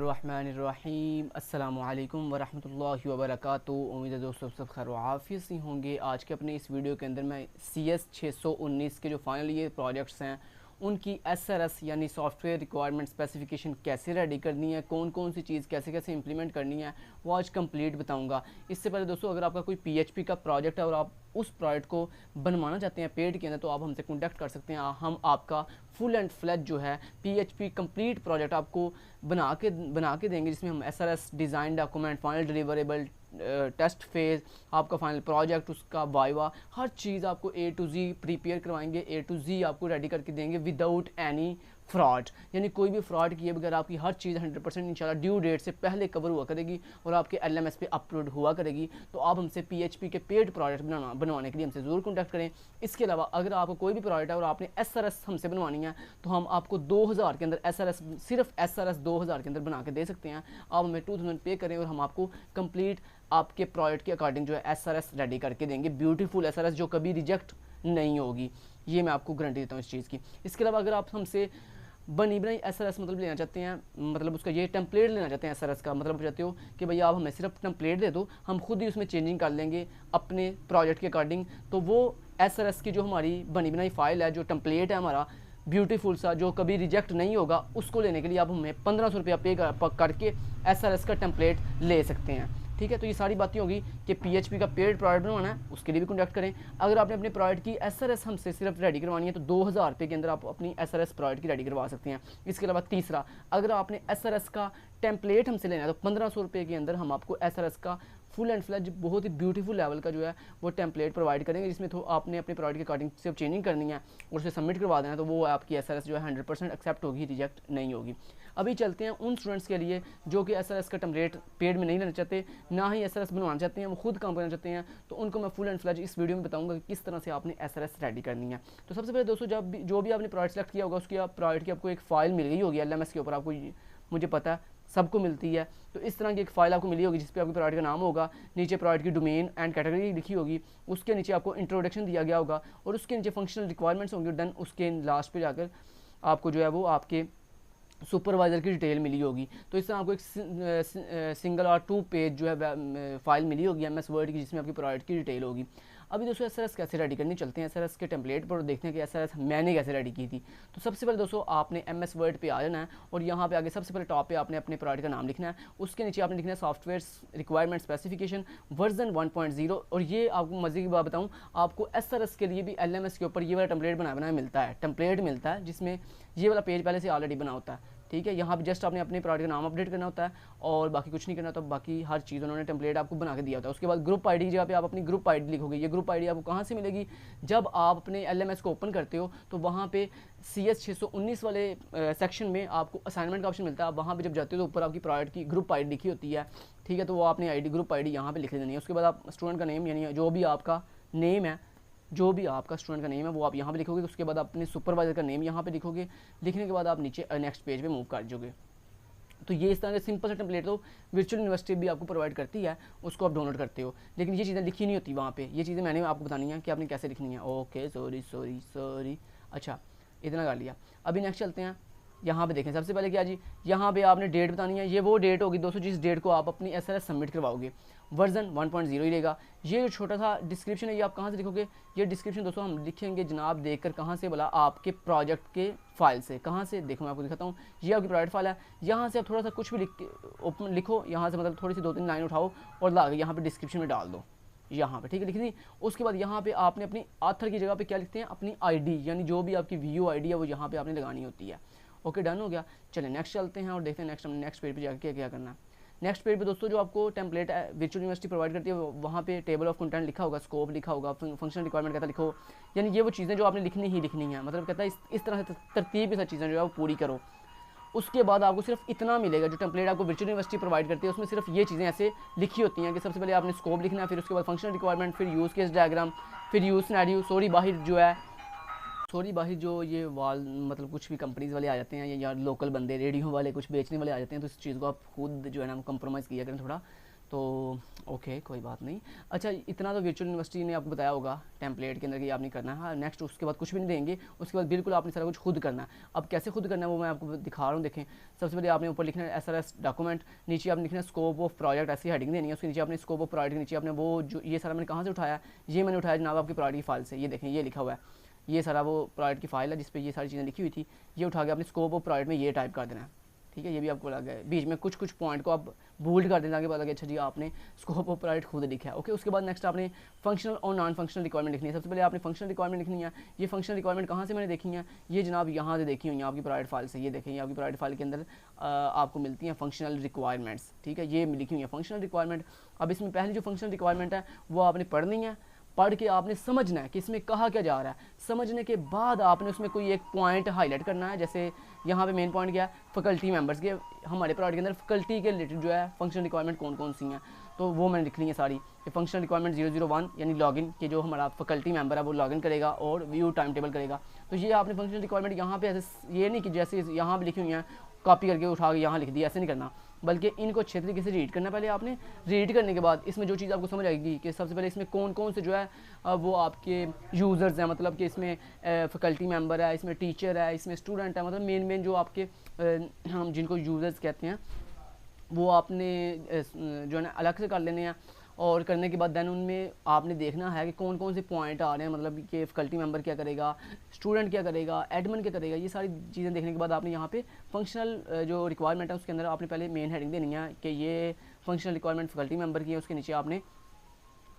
बिस्मिल्लाहिर्रहमानिर्रहीम अस्सलामुअलैकुम वरहमतुल्लाहि वबरकातुहू। उम्मीद है दोस्तों सब खैर व आफियत से होंगे। आज के अपने इस वीडियो के अंदर मैं CS 619 के जो फाइनल ईयर प्रोजेक्ट्स हैं उनकी SRS यानी सॉफ्टवेयर रिक्वायरमेंट स्पेसिफिकेशन कैसे रेडी करनी है, कौन कौन सी चीज़ कैसे कैसे इंप्लीमेंट करनी है, वो आज कंप्लीट बताऊंगा। इससे पहले दोस्तों, अगर आपका कोई PHP का प्रोजेक्ट है और आप उस प्रोजेक्ट को बनवाना चाहते हैं पेड के अंदर, तो आप हमसे कॉन्टैक्ट कर सकते हैं। हम आपका फुल एंड फ्लैज जो है PHP कंप्लीट प्रोजेक्ट आपको बना के देंगे, जिसमें हम SRS design document, final deliverable, test phase, आपका फाइनल प्रोजेक्ट, उसका वाइवा, हर चीज़ आपको A to Z प्रिपेयर करवाएंगे, A to Z आपको रेडी करके देंगे विदाउट एनी फ्रॉड। यानी कोई भी फ्रॉड किए बगैर आपकी हर चीज़ 100% इंशाल्लाह ड्यू डेट से पहले कवर हुआ करेगी और आपके LMS पे अपलोड हुआ करेगी। तो आप हमसे PHP के पेड प्रोजेक्ट बनवाने के लिए हमसे ज़रूर कॉन्टैक्ट करें। इसके अलावा अगर आपको कोई भी प्रोजेक्ट है और आपने SRS हमसे बनवानी है, तो हम आपको 2000 के अंदर SRS, सिर्फ SRS 2000 के अंदर बना के दे सकते हैं। आप हमें 2000 पे करें और हम आपको कंप्लीट आपके प्रोजेक्ट के अकॉर्डिंग जो है SRS रेडी करके देंगे। ब्यूटीफुल SRS जो कभी रिजेक्ट नहीं होगी, ये मैं आपको गारंटी देता हूँ इस चीज़ की। इसके अलावा अगर आप हमसे बनी बनाई SRS मतलब लेना चाहते हैं, मतलब उसका ये टेम्पलेट लेना चाहते हैं SRS का, मतलब चाहते हो कि भैया आप हमें सिर्फ टेम्पलेट दे दो, हम खुद ही उसमें चेंजिंग कर लेंगे अपने प्रोजेक्ट के अकॉर्डिंग, तो वो SRS की जो हमारी बनी बनाई फाइल है, जो टेम्पलेट है हमारा ब्यूटीफुल सा, जो कभी रिजेक्ट नहीं होगा, उसको लेने के लिए आप हमें 1500 रुपया पे करके SRS का टेम्पलेट ले सकते हैं। ठीक है, तो ये सारी बातें होगी कि PHP का पेड प्रोजेक्ट बनवाना है, उसके लिए भी कॉन्टैक्ट करें। अगर आपने अपने प्रोजेक्ट की SRS हमसे सिर्फ रेडी करवानी है, तो 2000 रुपये के अंदर आप अपनी SRS प्रोजेक्ट की रेडी करवा सकते हैं। इसके अलावा तीसरा, अगर आपने SRS का टेम्पलेट हमसे लेना है, तो 1500 रुपये के अंदर हम आपको SRS का फुल एंड फ्लैज बहुत ही ब्यूटीफुल लेवल का जो है वो टेम्पलेट प्रोवाइड करेंगे, जिसमें तो आपने अपने प्रोजेक्ट के अकॉर्डिंग सिर्फ चेंजिंग करनी है और उसे सबमिट करवा देना है, तो वो आपकी SRS जो है 100% एक्सेप्ट होगी, रिजेक्ट नहीं होगी। अभी चलते हैं उन स्टूडेंट्स के लिए जो कि SRS का टेम्पलेट पेड में नहीं लेना चाहते, ना ही SRS बनवाना चाहते हैं, वो खुद काम करना चाहते हैं, तो उनको मैं फुल एंड फ्लैज इस वीडियो में बताऊंगा कि किस तरह से आपने SRS रेडी करनी है। तो सबसे पहले दोस्तों, जो भी आपने प्रोजेक्ट सेलेक्ट किया होगा, उसकी आप प्रोजेक्ट की आपको एक फ़ाइल मिल गई होगी LMS के ऊपर, आपको मुझे पता है सबको मिलती है। तो इस तरह की एक फ़ाइल आपको मिली होगी जिस पे आपके प्रोजेक्ट का नाम होगा, नीचे प्रोजेक्ट की डोमेन एंड कैटेगरी लिखी होगी, उसके नीचे आपको इंट्रोडक्शन दिया गया होगा और उसके नीचे फंक्शनल रिक्वायरमेंट्स होंगे। देन उसके लास्ट पे जाकर आपको जो है वो आपके सुपरवाइज़र की डिटेल मिली होगी। तो इस तरह आपको एक सिंगल और 2 पेज जो है फाइल मिली होगी MS वर्ड की, जिसमें आपकी प्रोजेक्ट की डिटेल होगी। अभी दोस्तों SRS कैसे रेडी करनी, चलते हैं SRS के टेम्पलेट पर और देखते हैं कि SRS मैंने कैसे रेडी की थी। तो सबसे पहले दोस्तों आपने MS वर्ड पे आ जाना है और यहाँ पे आगे सबसे पहले टॉप पे आपने अपने प्रोजेक्ट का नाम लिखना है। उसके नीचे आपने लिखना है सॉफ्टवेयर रिक्वायरमेंट स्पेसिफिकेशन वर्जन 1.0। और ये आपको मज़े की बात बताऊँ, आपको SRS के लिए भी LMS के ऊपर ये वाला टेम्पलेट बनाया मिलता है, टेम्पलेट मिलता है जिसमें ये वाला पेज पहले से ऑलरेडी बना होता है। ठीक है, यहाँ पे जस्ट आपने अपने प्रोजेक्ट का नाम अपडेट करना होता है और बाकी कुछ नहीं करना होता, बाकी हर चीज़ उन्होंने टेम्पलेट आपको बना के दिया होता है। उसके बाद ग्रुप ID की जगह पे आप अपनी ग्रुप ID लिखोगे। ये ग्रुप ID आपको कहाँ से मिलेगी, जब आप अपने LMS को ओपन करते हो तो वहाँ पे CS 619 वाले सेक्शन में आपको असाइनमेंट का ऑप्शन मिलता है। आप वहाँ पे जब जाते हो तो ऊपर आपकी प्रोजेक्ट की ग्रुप ID लिखी होती है। ठीक है, तो वो आपने ग्रुप ID यहाँ पर लिख देनी है। उसके बाद आप स्टूडेंट का नेम, यानी जो भी आपका नेम है, जो भी आपका स्टूडेंट का नेम है वो आप यहाँ पे लिखोगे। उसके बाद आप अपने सुपरवाइज़र का नेम यहाँ पे लिखोगे। लिखने के बाद आप नीचे नेक्स्ट पेज पे मूव कर जाओगे। तो ये इस तरह के सिंपल सा टेम्पलेट तो वर्चुअल यूनिवर्सिटी भी आपको प्रोवाइड करती है, उसको आप डाउनलोड करते हो, लेकिन ये चीज़ें लिखी नहीं होती वहाँ पे। ये चीज़ें मैंने आपको बतानी है कि आपने कैसे लिखनी है। ओके, सॉरी, अच्छा इतना कर लिया। अभी नेक्स्ट चलते हैं। यहाँ पे देखें, सबसे पहले क्या जी, यहाँ पे आपने डेट बतानी है। ये वो डेट होगी दोस्तों जिस डेट को आप अपनी SRS सबमिट करवाओगे। वर्जन 1.0 ही रहेगा। ये जो छोटा सा डिस्क्रिप्शन है ये आप कहाँ से लिखोगे, ये डिस्क्रिप्शन दोस्तों हम लिखेंगे जनाब देखकर, कहाँ से बोला, आपके प्रोजेक्ट के फाइल से। कहाँ से, देखो मैं आपको दिखाता हूँ। ये आपकी प्रोजेक्ट फाइल है, यहाँ से आप थोड़ा सा कुछ भी लिखो, यहाँ से मतलब थोड़ी सी 2-3 लाइन उठाओ और ला के यहाँ पे डिस्क्रिप्शन में डाल दो, यहाँ पे। ठीक है, लिख दी। उसके बाद यहाँ पे आपने अपनी ऑथर की जगह पे क्या लिखते हैं, अपनी ID, यानी जो भी आपकी VU ID है वो यहाँ पे आपने लगानी होती है। ओके, डन हो गया। चलिए नेक्स्ट चलते हैं और देखते हैं नेक्स्ट पेज पे जाकर क्या करना है। नेक्स्ट पेज पे दोस्तों जो आपको टेम्पलेट वर्चुअल यूनिवर्सिटी प्रोवाइड करती है, वहाँ पे टेबल ऑफ कंटेंट लिखा होगा, स्कोप लिखा होगा, फंक्शनल रिक्वायरमेंट कहता लिखो। यानी ये वो चीज़ें जो आपने लिखनी ही लिखनी है, मतलब कहता है इस तरह से तरतीब के साथ चीज़ें जो है वो पूरी करो। उसके बाद आपको सिर्फ इतना मिलेगा, जो टेम्पलेट आपको वर्चुअल यूनिवर्सिटी प्रोवाइड करती है उसमें सिर्फ ये चीज़ें ऐसे लिखी होती हैं कि सबसे पहले आपने स्कोप लिखना है, फिर उसके बाद फंक्शनल रिक्वायरमेंट, फिर यूज़ केस डायग्राम, फिर यूज़ सिनेरियो। बाहर जो ये वाल मतलब कुछ भी कंपनीज़ वाले आ जाते हैं या लोकल बंदे रेडियो वाले कुछ बेचने वाले आ जाते हैं, तो इस चीज़ को आप खुद जो है ना कंप्रोमाइज़ किया करें थोड़ा, तो ओके कोई बात नहीं। अच्छा, इतना तो वर्चुअल यूनिवर्सिटी ने आपको बताया होगा टेम्पलेट के अंदर कि आपने करना है। हाँ, नेक्स्ट उसके बाद कुछ भी नहीं देंगे, उसके बाद बिल्कुल आपने सारा कुछ खुद करना है। अब कैसे खुद करना है वो मैं आपको दिखा रहा हूँ। देखें, सबसे पहले आपने ऊपर लिखना है SRS डॉक्यूमेंट, नीचे आपने लिखना है स्कोप ऑफ प्रोजेक्ट, ऐसी हेडिंग देनी है। उसके नीचे आपने स्कोप ऑफ प्रोजेक्ट के नीचे आपने वो जो ये सारा मैंने कहाँ से उठाया, ये मैंने उठाया जनाब आपकी प्रोजेक्ट की फाइल से। ये देखें, ये लिखा हुआ है, ये सारा वो प्रोजेक्ट की फाइल है जिस पे ये सारी चीज़ें लिखी हुई थी। ये उठा के आपने स्कोप ऑफ प्रोजेक्ट में ये टाइप कर देना है। ठीक है, ये भी आपको लग गया। बीच में कुछ कुछ पॉइंट को आप बोल्ड कर देना, के बाद लगे अच्छा जी आपने स्कोप ऑफ प्रोजेक्ट खुद लिखा है। ओके, उसके बाद नेक्स्ट आपने फंक्शनल और नॉन फंक्शनल रिक्वायरमेंट लिखनी है। सबसे पहले आपने फंक्शनल रिक्वायरमेंट लिखनी है। ये फंक्शनल रिक्वायरमेंट कहाँ से मैंने देखी है, ये जनाब यहाँ से देखी हुई है आपकी प्रोजेक्ट फाइल से। ये देखें, ये आपकी प्रोजेक्ट फाइल के अंदर आपको मिलती हैं फंक्शनल रिक्वायरमेंट्स। ठीक है, ये लिखी हुई है फंक्शनल रिक्वायरमेंट। अब इसमें पहली जो फंक्शनल रिक्वायरमेंट है वो आपने पढ़नी है, पढ़ के आपने समझना है कि इसमें कहा क्या जा रहा है। समझने के बाद आपने उसमें कोई एक पॉइंट हाईलाइट करना है। जैसे यहाँ पे मेन पॉइंट क्या है, फैकल्टी मेंबर्स के। हमारे प्रोजेक्ट के अंदर फैकल्टी के रिलेटेड जो है फंक्शनल रिक्वायरमेंट कौन कौन सी हैं, तो वो मैंने लिख ली है सारी। ये फंक्शनल रिक्वायरमेंट 001 यानी लॉगिन के, जो हमारा फैकल्टी मेंबर है वो लॉगिन करेगा और व्यू टाइम टेबल करेगा। तो ये आपने फंक्शनल रिक्वायरमेंट यहाँ पे ऐसे, ये नहीं कि जैसे यहाँ पे लिखी हुई हैं कॉपी करके उठा के यहाँ लिख दिया, ऐसे नहीं करना, बल्कि इनको अच्छे तरीके से रीड करना। पहले आपने रीड करने के बाद इसमें जो चीज़ आपको समझ आएगी कि सबसे पहले इसमें कौन कौन से जो है वो आपके यूज़र्स हैं, मतलब कि इसमें फैकल्टी मेंबर है, इसमें टीचर है, इसमें स्टूडेंट है, मतलब मेन जो आपके हम जिनको यूज़र्स कहते हैं वो आपने जो है ना अलग से कर लेने हैं। और करने के बाद देन उनमें आपने देखना है कि कौन कौन से पॉइंट आ रहे हैं, मतलब कि फैकल्टी मेंबर क्या करेगा, स्टूडेंट क्या करेगा, एडमिन क्या करेगा। ये सारी चीज़ें देखने के बाद आपने यहाँ पे फंक्शनल जो रिक्वायरमेंट है उसके अंदर आपने पहले मेन हेडिंग देनी है कि ये फंक्शनल रिक्वायरमेंट फैकल्टी मेंबर की है। उसके नीचे आपने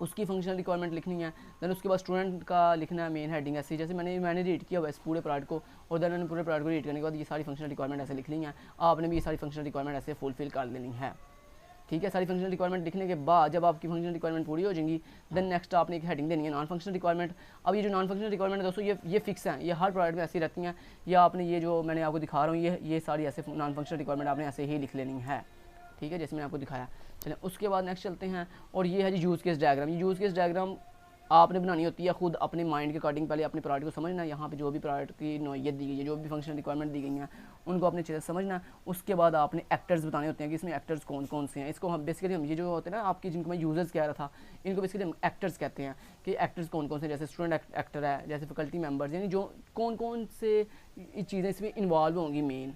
उसकी फंक्शनल रिक्वायरमेंट लिखनी है। देन उसके बाद स्टूडेंट का लिखना है मेन हेडिंग ऐसे, जैसे मैंने रीड किया हुआ इस पूरे प्रोजेक्ट को, और देन मैंने पूरे प्रोजेक्ट को रीड करने के बाद ये सारी फंक्शनल रिक्वायरमेंट ऐसे लिख ली है। आपने भी ये सारी फंक्शनल रिक्वायरमेंट ऐसे फुलफिल कर लेनी है। ठीक है, सारी फंक्शनल रिक्वायरमेंट लिखने के बाद जब आपकी फंक्शनल रिक्वायरमेंट पूरी हो जाएंगी, देन नेक्स्ट आपने एक हेडिंग देनी है नॉन फंक्शनल रिक्वायरमेंट। अब ये जो नॉन फंक्शनल रिक्वायरमेंट है दोस्तों, ये फिक्स है, ये हर प्रोजेक्ट में ऐसी रहती हैं। या आपने ये जो मैंने आपको दिखा रहा हूँ, ये सारी ऐसे नॉन फंक्शनल रिक्वायरमेंट आपने ऐसे ही लिख लेनी है। ठीक है, जैसे मैंने आपको दिखाया। चलें उसके बाद नेक्स्ट चलते हैं, और ये है जी यूज़ केस डायग्राम। ये यूज़ केस डायग्राम आपने बनानी होती है खुद अपने माइंड के अकॉर्डिंग। पहले अपने प्रोजेक्ट को समझना है, यहाँ पे जो भी प्रोजेक्ट की नौइयत दी गई है, जो भी फंक्शनल रिक्वायरमेंट दी गई हैं उनको अपने अच्छे से समझना। उसके बाद आपने एक्टर्स बताने होते हैं कि इसमें एक्टर्स कौन कौन से हैं। इसको हम बेसिकली हम ये जो होते हैं ना आपकी, जिनको मैं यूजर्स कह रहा था, इनको बेसिकली हम एक्टर्स कहते हैं कि एक्टर्स कौन कौन से, जैसे स्टूडेंट एक्टर है, जैसे फैकल्टी मेंबर्स, यानी जो कौन कौन से चीज़ें इसमें इन्वॉल्व होंगी मेन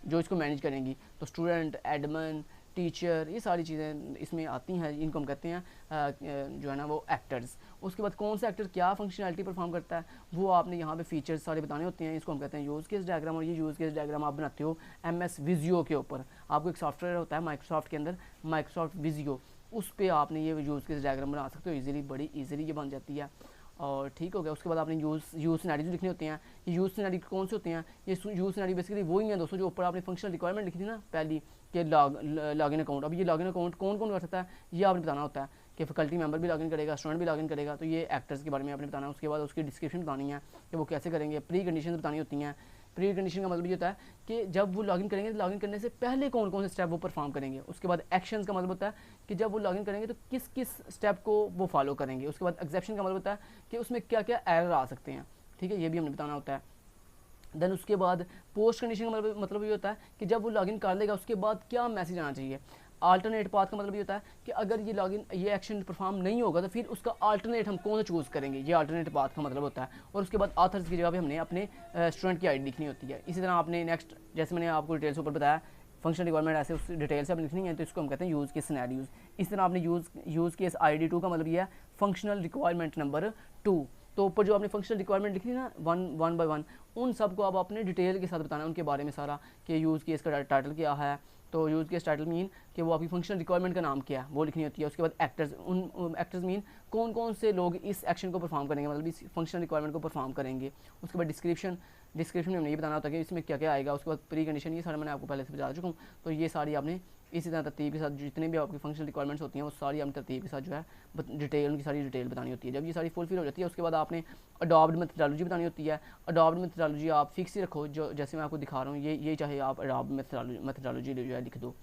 जो इसको मैनेज करेंगी। तो स्टूडेंट, एडमिन, टीचर, ये सारी चीज़ें इसमें आती हैं, इनको हम कहते हैं जो है ना वो एक्टर्स। उसके बाद कौन सा एक्टर क्या फंक्शनैलिटी परफॉर्म करता है वो आपने यहाँ पे फीचर्स सारे बताने होते हैं। इसको हम कहते हैं यूज़ केस डायग्राम। और ये यूज़ केस डायग्राम आप बनाते हो MS विजियो के ऊपर। आपको एक सॉफ्टवेयर होता है माइक्रोसॉफ्ट के अंदर, माइक्रोसॉफ्ट विजियो, उस पर आपने ये यूज़ केस डायग्राम बना सकते हो ईजिली, बड़ी ईजिली ये बन जाती है। और ठीक हो गया। उसके बाद आपने यूज़ सिनेरियो लिखने होते हैं। ये यूज़ सिनेरियो कौन से होते हैं, ये यूज़ सिनेरियो बेसिकली वही हैं दोस्तों जो ऊपर आपने फंक्शनल रिक्वायरमेंट लिखी थी ना पहली, कि लॉगिन अकाउंट। अब ये लॉगिन अकाउंट कौन कौन कर सकता है ये आपने बताना होता है कि फैकल्टी मेंबर भी लॉगिन करेगा, स्टूडेंट भी लॉगिन करेगा। तो ये एक्टर्स के बारे में आपने बताना है। उसके बाद उसकी डिस्क्रिप्शन बतानी है कि वो कैसे करेंगे, प्री कंडीशन बतानी होती हैं। प्री कंडीशन का मतलब ये होता है कि जब वो लॉगिन करेंगे तो लॉगिन करने से पहले कौन कौन से स्टेप वो परफॉर्म करेंगे। उसके बाद एक्शंस का मतलब होता है कि जब वो लॉगिन करेंगे तो किस किस स्टेप को वो फॉलो करेंगे। उसके बाद एक्सेप्शन का मतलब होता है कि उसमें क्या क्या एरर आ सकते हैं। ठीक है, ये भी हमने बताना होता है। देन उसके बाद पोस्ट कंडीशन का मतलब ये होता है कि जब वो लॉगिन कर लेगा उसके बाद क्या मैसेज आना चाहिए। अल्टरनेट पाथ का मतलब ये होता है कि अगर ये एक्शन परफॉर्म नहीं होगा तो फिर उसका अल्टरनेट हम कौन सा चूज़ करेंगे, ये अल्टरनेट पाथ का मतलब होता है। और उसके बाद ऑथर्स की जगह पे हमने अपने स्टूडेंट की आईडी लिखनी होती है। इसी तरह आपने नेक्स्ट, जैसे मैंने आपको डिटेल्स ऊपर बताया, फंक्शनल रिक्वायरमेंट ऐसे उस डिटेल से आपने लिखनी है, तो इसको हम कहते हैं यूज़ केस सिनेरियोज। इस तरह आपने यूज़ केस ID 2 का मतलब ये है फंक्शनल रिक्वायरमेंट नंबर 2। तो ऊपर जो आपने फंक्शनल रिक्वायरमेंट लिखी ना वन बाय वन, उन सबको आप अपने डिटेल के साथ बताना है उनके बारे में सारा, कि यूज़ केस का टाइटल क्या है। तो यूज़ केस टाइटल मीन कि वो आपकी फंक्शनल रिक्वायरमेंट का नाम क्या है वो लिखनी होती है। उसके बाद एक्टर्स, उन एक्टर्स मीन कौन कौन से लोग इस एक्शन को परफॉर्म करेंगे, मतलब इस फंक्शनल रिक्वायरमेंट को परफॉर्म करेंगे। उसके बाद डिस्क्रिप्शन में हमने ये बताना होता है कि इसमें क्या क्या आएगा। उसके बाद प्री कंडीशन, ये सारा मैंने आपको पहले से बता चुका हूँ। तो ये सारी आपने इसी तरह तरतीब के साथ जितने भी आपकी फंक्शनल रिक्वायरमेंट्स होती हैं वो सारी आपने तरतीब के साथ जो है डिटेल, उनकी सारी डिटेल बतानी होती है। जब ये सारी फुलफिल हो जाती है उसके बाद आपने अडॉप्ट मेथडोलॉजी बतानी होती है। अडॉप्ट मेथडोलॉजी आप फिक्स ही रखो, जो जैसे मैं आपको दिखा रहा हूँ ये चाहे आप अडॉप्ट मेथडोलॉजी जो है लिख दो,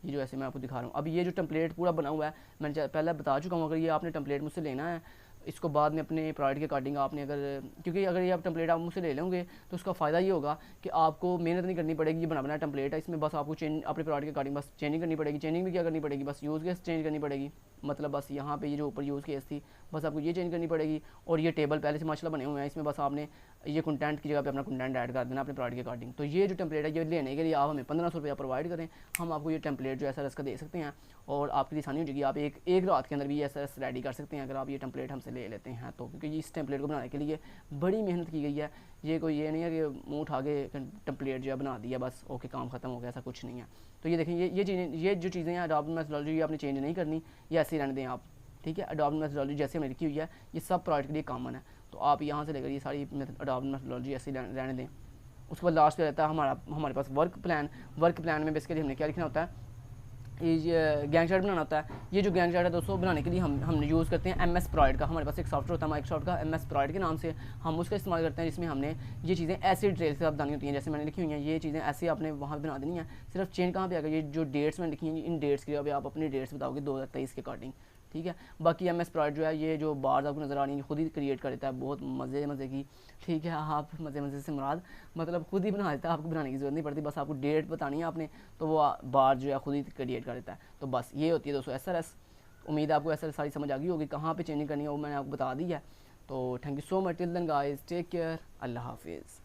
ये जो ऐसे मैं आपको दिखा रहा हूँ। अब ये जो टेम्पलेट पूरा बना हुआ है मैंने पहले बता चुका हूँ, अगर ये आपने टेम्पलेट मुझसे लेना है इसको बाद में अपने प्रोडक्ट के अकॉर्डिंग आपने अगर, क्योंकि अगर ये आप टेम्पलेट आप मुझसे ले लेंगे तो उसका फ़ायदा ये होगा कि आपको मेहनत नहीं करनी पड़ेगी। ये बना टेम्पलेट है, इसमें बस आपको चेंज अपने प्रोडक्ट के अकॉर्डिंग बस चेंजिंग करनी पड़ेगी। चेंजिंग भी क्या करनी पड़ेगी, बस यूज़ केस चेंज करनी पड़ेगी। मतलब बस यहाँ पे ये जो ऊपर यूज़ केस थी बस आपको ये चेंज करनी पड़ेगी। और ये टेबल पहले से माशाल्लाह बने हुए हैं, इसमें बस आपने ये कंटेंट की जगह पे अपना कंटेंट ऐड कर देना अपने प्रोडक्ट के अकॉर्डिंग। तो ये जो टेम्पलेट है ये लेने के लिए आप हमें 1500 रुपया प्रोवाइड करें, हम आपको ये टेम्पलेट जो SRS का दे सकते हैं और आपके लिए आसानी हो जाएगी। आप एक रात के अंदर भी SRS रेडी कर सकते हैं अगर आप ये टेम्पलेट हमसे ले लेते हैं तो, क्योंकि इस टेम्पलेट को बनाने के लिए बड़ी मेहनत की गई है। ये कोई ये नहीं है कि मुँह उठा के टेम्पलेट जो है बना दिया बस ओके काम ख़त्म हो गया, ऐसा कुछ नहीं है। तो ये देखें ये जो चीज़ें हैं अडॉप्ट मेथोडोलॉजी आपने चेंज नहीं करनी, ये ऐसे ही रहने दें आप, ठीक है। अडॉप्ट मेथोडोलॉजी जैसे हमने लिखी हुई है ये सब प्रोडक्ट के लिए कॉमन है, तो आप यहाँ से लेकर ये सारी अडॉप्ट मेथोडोलॉजी ऐसे रहने दें। उसके बाद लास्ट पे रहता है हमारे पास वर्क प्लान में बेसिकली हमने क्या लिखना होता है, ये गैंग चार्ट बनाना होता है। ये जो गैंग चार्ट है दोस्तों बनाने के लिए हमने यूज़ करते हैं MS प्रोजेक्ट का। हमारे पास एक सॉफ्टवेयर होता है माइक्रोसॉफ्ट का MS प्रोजेक्ट के नाम से, हम उसका इस्तेमाल करते हैं जिसमें हमने ये चीज़ें ऐसे डिटेल से बतानी होती हैं जैसे मैंने लिखी हुई हैं। ये चीज़ें ऐसे आपने वहाँ बना देनी है, सिर्फ चेंज कहाँ पे आएगा, ये जो डेट्स मैंने लिखी हैं इन डेट्स के लिए आप अपनी डेट्स बताओगे 2023 के अकॉर्डिंग, ठीक है। बाकी MS प्रोजेक्ट जो है ये जो बार्स आपको नज़र आ रही है खुद ही क्रिएट कर देता है, बहुत मज़े की, ठीक है। आप मज़े से मुराद मतलब खुद ही बना देता है, आपको बनाने की ज़रूरत नहीं पड़ती, बस आपको डेट बतानी है आपने तो वो बार जो है खुद ही क्रिएट कर देता है। तो बस ये होती है दोस्तों SRS। उम्मीद है आपको SRS सारी समझ आ गई होगी, कहाँ पे चेंजिंग करनी है वो मैंने आपको बता दी है। तो thank you so much, till then guys, take care, अल्लाह हाफिज़।